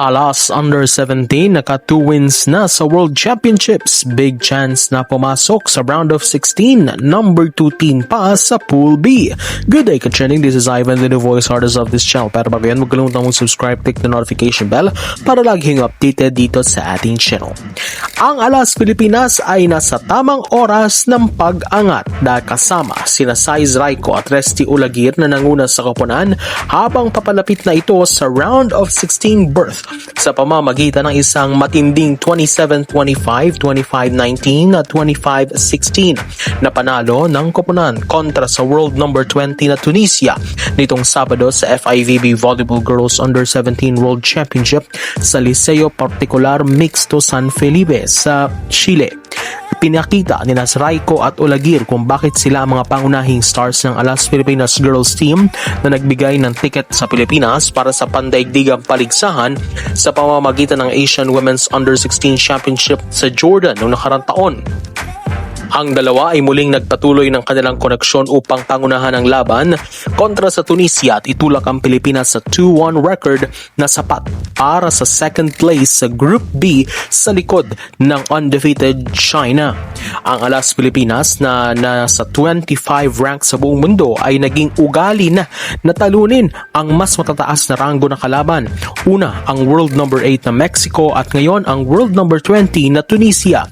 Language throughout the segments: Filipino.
Alas under 17, naka 2 wins na sa World Championships. Big chance na pumasok sa round of 16. Number 2 team pa sa Pool B. Good day, ka-trending. This is Ivan, the new voice artist of this channel. Pero bago yan, huwag kalimutan mong subscribe, click the notification bell para laging updated dito sa ating channel. Ang Alas Pilipinas ay nasa tamang oras ng pag-angat dahil kasama sina Saiz Raico at Resty Ulagir na nanguna sa koponan habang papalapit na ito sa round of 16 berth sa pamamagitan ng isang matinding 27-25, 25-19 at 25-16 na panalo ng koponan kontra sa world number 20 na Tunisia nitong Sabado sa FIVB Volleyball Girls Under 17 World Championship sa Liceo Particular Mixto San Felipe sa Chile. Pinakita ni Raico at Ulagir kung bakit sila ang mga pangunahing stars ng Alas Pilipinas Girls Team na nagbigay ng ticket sa Pilipinas para sa pandaigdigang paligsahan sa pamamagitan ng Asian Women's Under 16 Championship sa Jordan noong nakarang taon. Ang dalawa ay muling nagpatuloy ng kanilang koneksyon upang pangunahan ang laban kontra sa Tunisia at itulak ang Pilipinas sa 2-1 record na sapat para sa second place sa Group B sa likod ng undefeated China. Ang Alas Pilipinas na nasa 25 rank sa buong mundo ay naging ugali na natalunin ang mas matataas na ranggo na kalaban. Una, ang world number 8 na Mexico at ngayon ang world number 20 na Tunisia.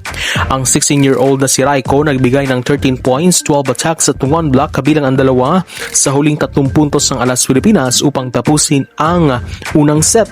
Ang 16-year-old na si Raico nagbigay ng 13 points, 12 attacks at 1 block kabilang ang dalawa sa huling 3 puntos ng Alas Pilipinas upang tapusin ang unang set.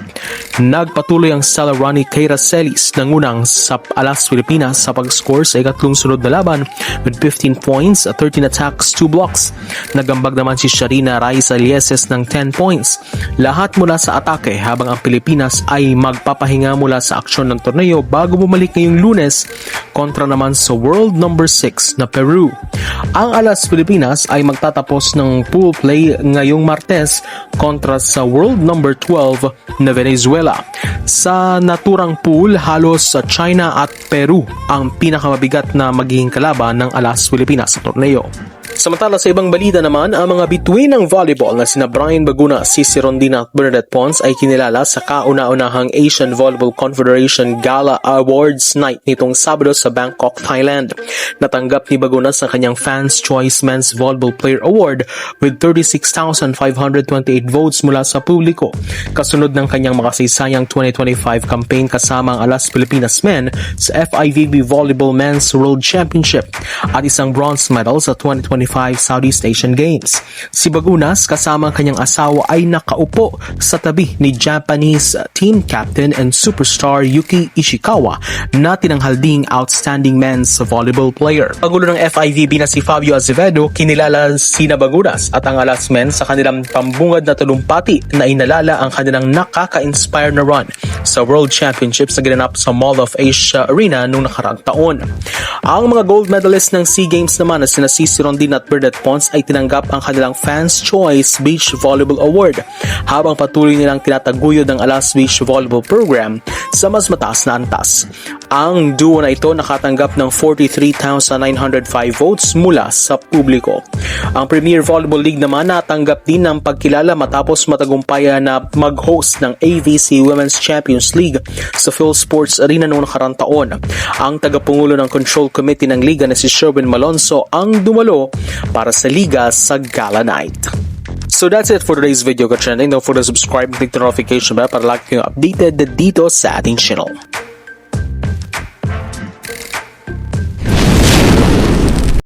Nagpatuloy ang Stella Ronnie Queiracelis ng unang sa Alas Pilipinas sa pag-score sa ikatlong sunod na laban with 15 points, 13 attacks, 2 blocks. Nagambag naman si Sharina Raisa Lieses ng 10 points. Lahat mula sa atake habang ang Pilipinas ay magpapahinga mula sa aksyon ng torneo bago bumalik ngayong Lunes kontra naman sa world number 6 na Peru. Ang Alas Pilipinas ay magtatapos ng pool play ngayong Martes kontra sa world number 12 na Venezuela. Sa naturang pool, halos sa China at Peru ang pinakamabigat na magiging kalaban ng Alas Pilipinas sa torneo. Samantala sa ibang balita naman, ang mga bituin ng volleyball na sina Brian Baguna, Sisi Rondina at Bernadette Pons ay kinilala sa kauna-unahang Asian Volleyball Confederation Gala Awards Night nitong Sabado sa Bangkok, Thailand. Natanggap ni Baguna sa kanyang Fans Choice Men's Volleyball Player Award with 36,528 votes mula sa publiko. Kasunod ng kanyang makasaysayang 2025 campaign kasama ang Alas Pilipinas Men sa FIVB Volleyball Men's World Championship at isang bronze medal sa 2025 Southeast Asian Games. Si Bagunas kasama ang kanyang asawa ay nakaupo sa tabi ni Japanese team captain and superstar Yuki Ishikawa na tinanghal ding outstanding men's volleyball player. Pangulo ng FIVB na si Fabio Azevedo kinilala sina Bagunas at ang Alas Men sa kanilang pambungad na talumpati na inalala ang kanilang nakaka-inspire na run sa World Championships na ginanap sa Mall of Asia Arena noong nakaraang taon. Ang mga gold medalists ng SEA Games naman na sina Sisi Rondina at Bernadette Pons ay tinanggap ang kanilang Fans Choice Beach Volleyball Award habang patuloy nilang tinataguyod ang Alas Beach Volleyball Program sa mas mataas na antas. Ang duo na ito nakatanggap ng 43,905 votes mula sa publiko. Ang Premier Volleyball League naman natanggap din ng pagkilala matapos matagumpayan na mag-host ng AVC Women's Champions League sa Phil Sports Arena noong nakarang taon. Ang tagapangulo ng Control Committee ng Liga na si Sherwin Malonzo ang dumalo para sa Liga sa Gala Night. So that's it for today's video, ka-trending. Don't forget to subscribe and click the notification bell para lagi kayong updated dito sa ating channel.